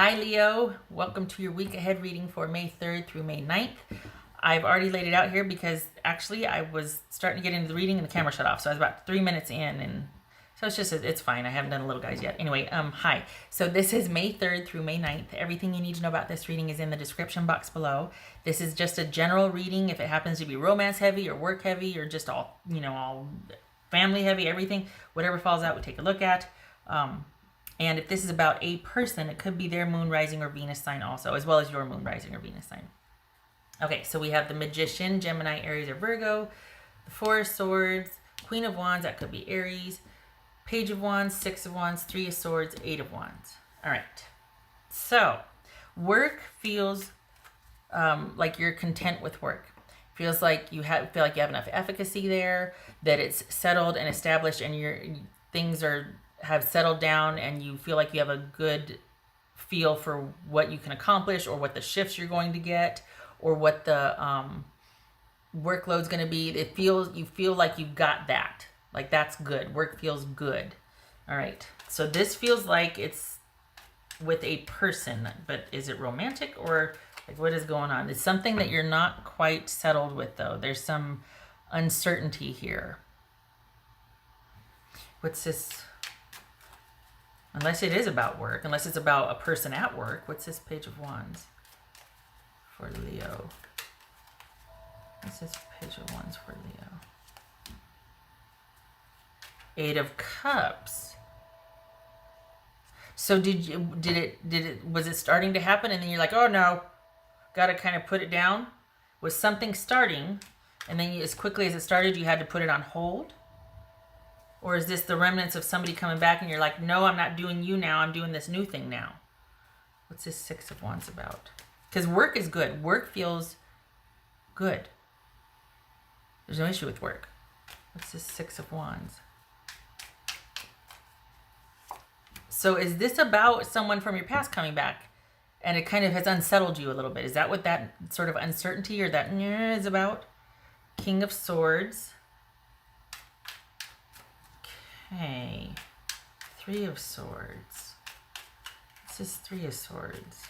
Hi Leo, welcome to your week ahead reading for May 3rd through May 9th. I've already laid it out here because actually I was starting to get into the reading and the camera shut off. So I was about 3 minutes in, and so it's fine. I haven't done the little guys yet. Anyway, hi. So this is May 3rd through May 9th. Everything you need to know about this reading is in the description box below. This is just a general reading. If it happens to be romance heavy or work heavy or just all family heavy, everything, whatever falls out, we take a look at. And if this is about a person, it could be their moon, rising, or Venus sign also, as well as your moon, rising, or Venus sign. Okay, so we have the Magician, Gemini, Aries, or Virgo, the Four of Swords, Queen of Wands, that could be Aries, Page of Wands, Six of Wands, Three of Swords, Eight of Wands. All right, so work feels like you're content with work. Feels like you feel like you have enough efficacy there, that it's settled and established, and your things have settled down, and you feel like you have a good feel for what you can accomplish, or what the shifts you're going to get, or what the workload's going to be. You feel like you've got that. Like, that's good. Work feels good. All right. So this feels like it's with a person, but is it romantic, or like what is going on? It's something that you're not quite settled with, though. There's some uncertainty here. What's this? Unless it is about work, unless it's about a person at work. What's this Page of Wands for Leo? What's this Page of Wands for Leo? Eight of Cups. So was it starting to happen, and then you're like, oh no, gotta kind of put it down? Was something starting, and then as quickly as it started, you had to put it on hold? Or is this the remnants of somebody coming back and you're like, no, I'm not doing you now. I'm doing this new thing now. What's this Six of Wands about? Because work is good. Work feels good. There's no issue with work. What's this Six of Wands? So is this about someone from your past coming back, and it kind of has unsettled you a little bit? Is that what that sort of uncertainty or that is about? King of Swords. Okay, Three of Swords. This is Three of Swords.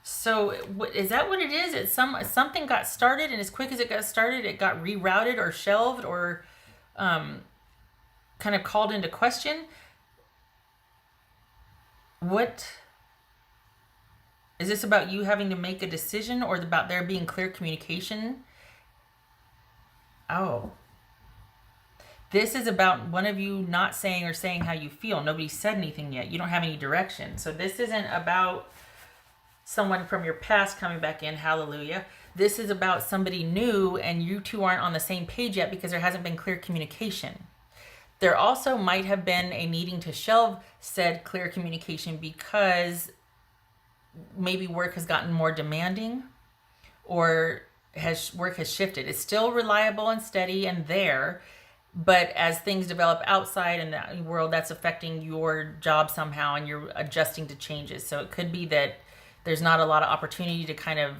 So is that what it is? It's something got started, and as quick as it got started, it got rerouted or shelved or kind of called into question. What is this about? You having to make a decision, or about there being clear communication? Oh. This is about one of you not saying or saying how you feel. Nobody said anything yet. You don't have any direction. So this isn't about someone from your past coming back in. Hallelujah. This is about somebody new, and you two aren't on the same page yet because there hasn't been clear communication. There also might have been a needing to shelve said clear communication because maybe work has gotten more demanding, or work has shifted. It's still reliable and steady and there, but as things develop outside in the world, that's affecting your job somehow, and you're adjusting to changes. So it could be that there's not a lot of opportunity to kind of,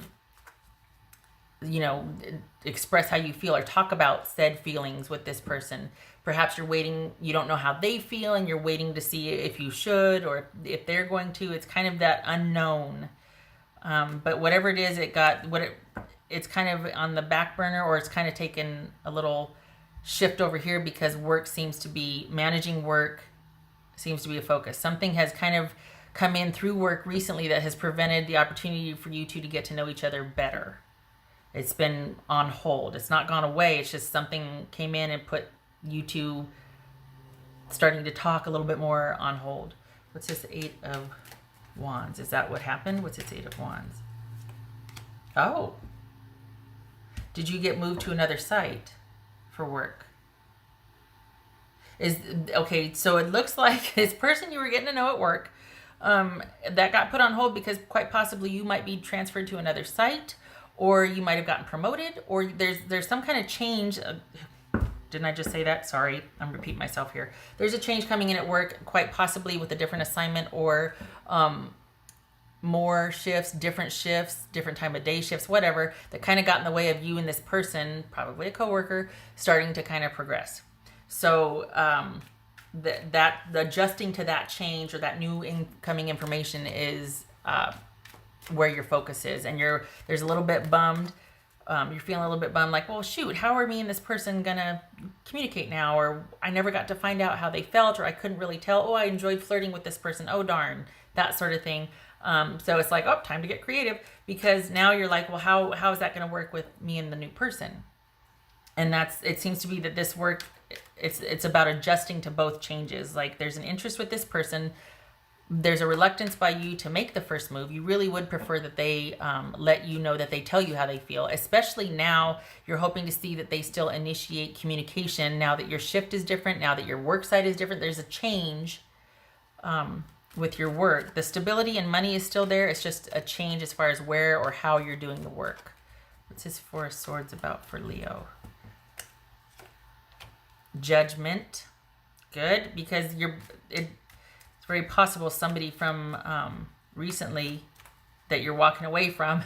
express how you feel or talk about said feelings with this person. Perhaps you're waiting, you don't know how they feel, and you're waiting to see if you should or if they're going to. It's kind of that unknown. But whatever it is, it's kind of on the back burner, or it's kind of taken a little shift over here because managing work seems to be a focus. Something has kind of come in through work recently that has prevented the opportunity for you two to get to know each other better. It's been on hold. It's not gone away. It's just something came in and put you two starting to talk a little bit more on hold. What's this Eight of Wands? Is that what happened? What's this Eight of Wands? Oh. Did you get moved to another site for work? Okay, so it looks like this person you were getting to know at work, that got put on hold because quite possibly you might be transferred to another site, or you might have gotten promoted, or there's some kind of change. Didn't I just say that? Sorry, I'm repeating myself here. There's a change coming in at work, quite possibly with a different assignment, or more shifts, different time of day shifts, whatever, that kind of got in the way of you and this person, probably a coworker, starting to kind of progress. So that the adjusting to that change or that new incoming information is where your focus is, and there's a little bit bummed. You're feeling a little bit bummed, like, well, shoot, how are me and this person gonna communicate now? Or I never got to find out how they felt, or I couldn't really tell. Oh, I enjoyed flirting with this person. Oh, darn, that sort of thing. So it's like, oh, time to get creative, because now you're like, well, how is that gonna work with me and the new person? And it seems to be that this work, it's about adjusting to both changes. Like, there's an interest with this person. There's a reluctance by you to make the first move. You really would prefer that they let you know, that they tell you how they feel, especially now you're hoping to see that they still initiate communication now that your shift is different, now that your work site is different. There's a change with your work. The stability and money is still there. It's just a change as far as where or how you're doing the work. What's this Four of Swords about for Leo? Judgment. Good, because it's very possible somebody from recently that you're walking away from,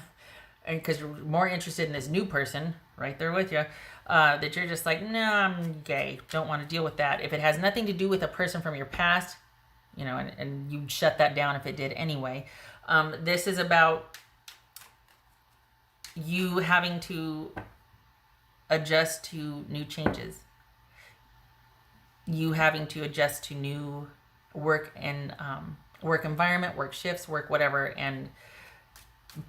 and because you're more interested in this new person right there with you, that you're just like, no, I'm gay, don't want to deal with that. If it has nothing to do with a person from your past, you know, and you shut that down if it did anyway. This is about you having to adjust to new changes. You having to adjust to new work and work environment, work shifts, work whatever, and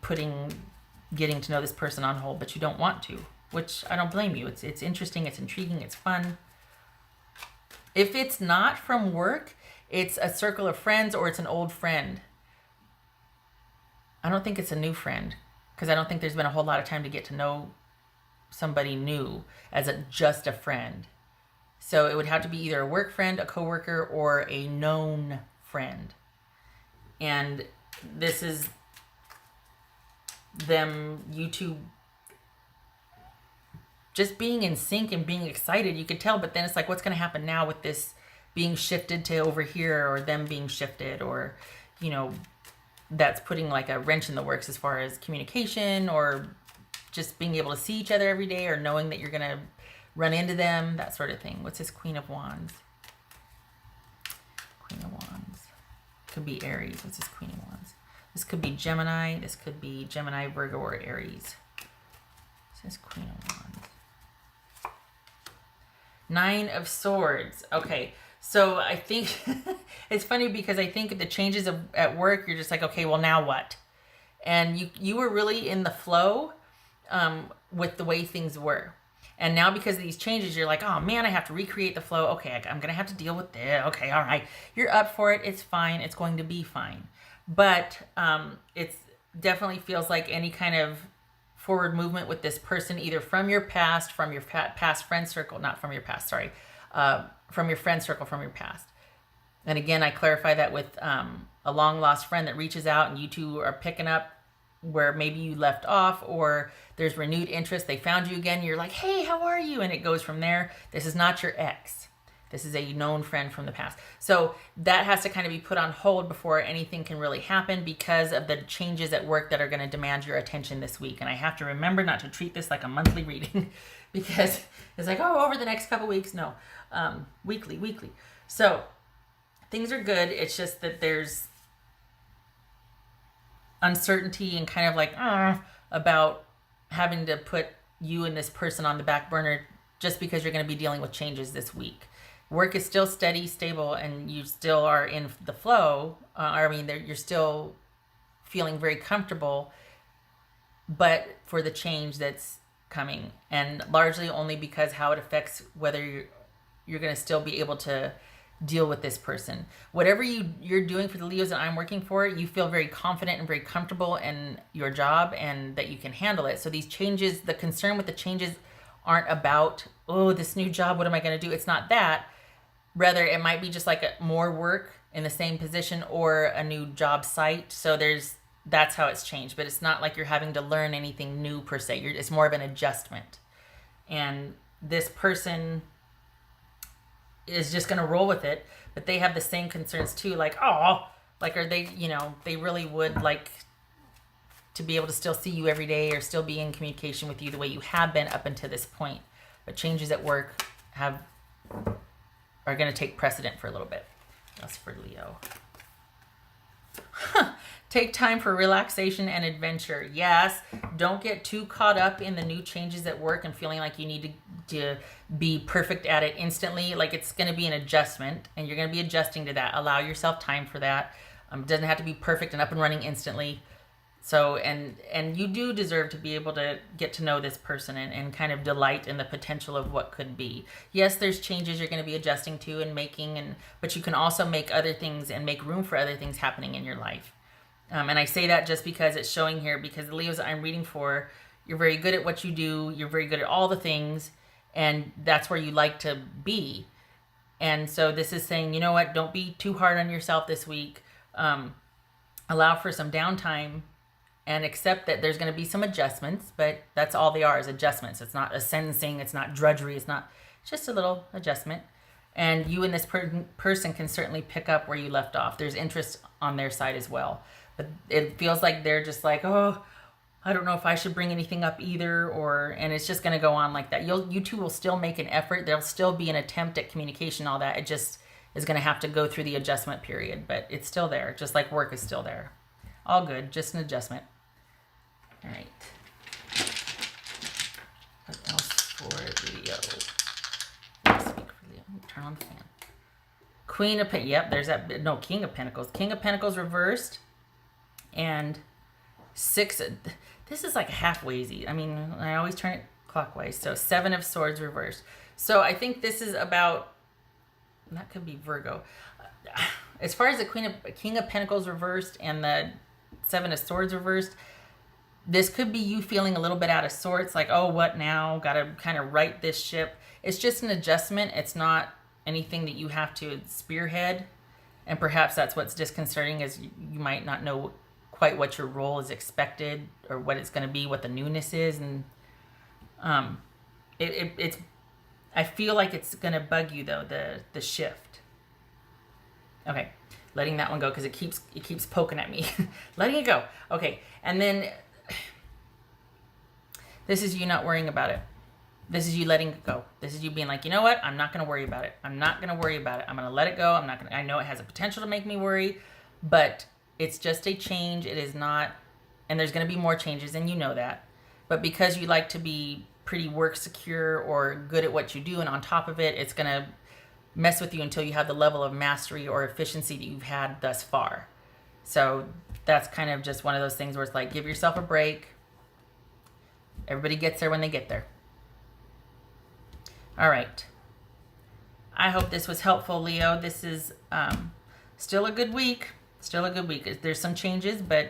getting to know this person on hold, but you don't want to, which I don't blame you. It's interesting, it's intriguing, it's fun. If it's not from work, it's a circle of friends or it's an old friend. I don't think it's a new friend, because I don't think there's been a whole lot of time to get to know somebody new as just a friend. So it would have to be either a work friend, a coworker, or a known friend. And this is you two just being in sync and being excited. You could tell, but then it's like, what's going to happen now with this being shifted to over here, or them being shifted, or, you know, that's putting like a wrench in the works as far as communication, or just being able to see each other every day, or knowing that you're going to run into them, that sort of thing. What's this Queen of Wands? Queen of Wands. Could be Aries. What's this Queen of Wands? This could be Gemini. This could be Gemini, Virgo, or Aries. What's this Queen of Wands? Nine of Swords. Okay, so I think it's funny, because I think the changes at work, you're just like, okay, well, now what? And you were really in the flow with the way things were. And now because of these changes, you're like, oh man, I have to recreate the flow. Okay, I'm going to have to deal with this. Okay, all right. You're up for it. It's fine. It's going to be fine. But it definitely feels like any kind of forward movement with this person, either from your past, from your past friend circle, not from your past, sorry, from your friend circle, from your past. And again, I clarify that with a long lost friend that reaches out and you two are picking up where maybe you left off, or there's renewed interest. They found you again. You're like, hey, how are you? And it goes from there. This is not your ex. This is a known friend from the past. So that has to kind of be put on hold before anything can really happen, because of the changes at work that are going to demand your attention this week. And I have to remember not to treat this like a monthly reading, because it's like, oh, over the next couple weeks. No, weekly. So things are good. It's just that there's uncertainty and kind of like about having to put you and this person on the back burner, just because you're going to be dealing with changes this week. Work is still steady, stable, and you still are in the flow. You're still feeling very comfortable, but for the change that's coming, and largely only because how it affects whether you're going to still be able to deal with this person. Whatever you're doing for the Leos that I'm working for, you feel very confident and very comfortable in your job, and that you can handle it. So these changes, the concern with the changes aren't about, oh, this new job, what am I going to do? It's not that. Rather, it might be just like more work in the same position, or a new job site. So that's how it's changed. But it's not like you're having to learn anything new per se. It's more of an adjustment. And this person is just going to roll with it, but they have the same concerns too. Like, oh, like, are they, they really would like to be able to still see you every day, or still be in communication with you the way you have been up until this point. But changes at work are going to take precedent for a little bit. That's for Leo. Take time for relaxation and adventure. Yes, don't get too caught up in the new changes at work and feeling like you need to be perfect at it instantly. Like it's going to be an adjustment and you're going to be adjusting to that. Allow yourself time for that. It doesn't have to be perfect and up and running instantly. So, and you do deserve to be able to get to know this person and kind of delight in the potential of what could be. Yes, there's changes you're going to be adjusting to and making, but you can also make other things and make room for other things happening in your life. And I say that just because it's showing here, because the Leos I'm reading for, you're very good at what you do. You're very good at all the things, and that's where you like to be. And so this is saying, you know what, don't be too hard on yourself this week. Allow for some downtime and accept that there's going to be some adjustments, but that's all they are, is adjustments. It's not a sentencing. It's not drudgery. It's just a little adjustment. And you and this person can certainly pick up where you left off. There's interest on their side as well. But it feels like they're just like, oh, I don't know if I should bring anything up either, and it's just going to go on like that. You two will still make an effort. There'll still be an attempt at communication, all that. It just is going to have to go through the adjustment period, but it's still there, just like work is still there. All good, just an adjustment. All right. What else for Leo? Let's speak for Leo. Turn on the fan. Queen of Pentacles. Yep, there's that. No, King of Pentacles. King of Pentacles reversed. And 6. This is like halfway. I mean, I always turn it clockwise. So 7 of Swords reversed. So I think this is about, that could be Virgo. As far as the King of Pentacles reversed and the 7 of Swords reversed, this could be you feeling a little bit out of sorts, like, oh, what now? Got to kind of right this ship. It's just an adjustment. It's not anything that you have to spearhead. And perhaps that's what's disconcerting, is you might not know quite what your role is expected or what it's going to be, what the newness is. And it's I feel like it's going to bug you, though, the shift. Okay, letting that one go because it keeps poking at me. Letting it go. Okay, and then this is you not worrying about it. This is you letting it go. This is you being like, you know what? I'm not going to worry about it. I'm not going to worry about it. I'm going to let it go. I know it has a potential to make me worry, but it's just a change. It is not, and there's going to be more changes, and you know that. But because you like to be pretty work secure or good at what you do, and on top of it, it's going to mess with you until you have the level of mastery or efficiency that you've had thus far. So that's kind of just one of those things where it's like, give yourself a break. Everybody gets there when they get there. All right. I hope this was helpful, Leo. This is still a good week. Still a good week. There's some changes, but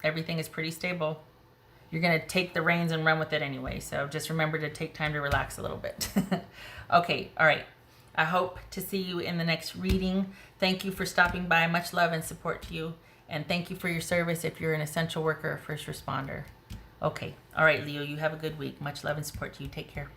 everything is pretty stable. You're going to take the reins and run with it anyway. So just remember to take time to relax a little bit. Okay. All right. I hope to see you in the next reading. Thank you for stopping by. Much love and support to you. And thank you for your service if you're an essential worker or first responder. Okay. All right, Leo, you have a good week. Much love and support to you. Take care.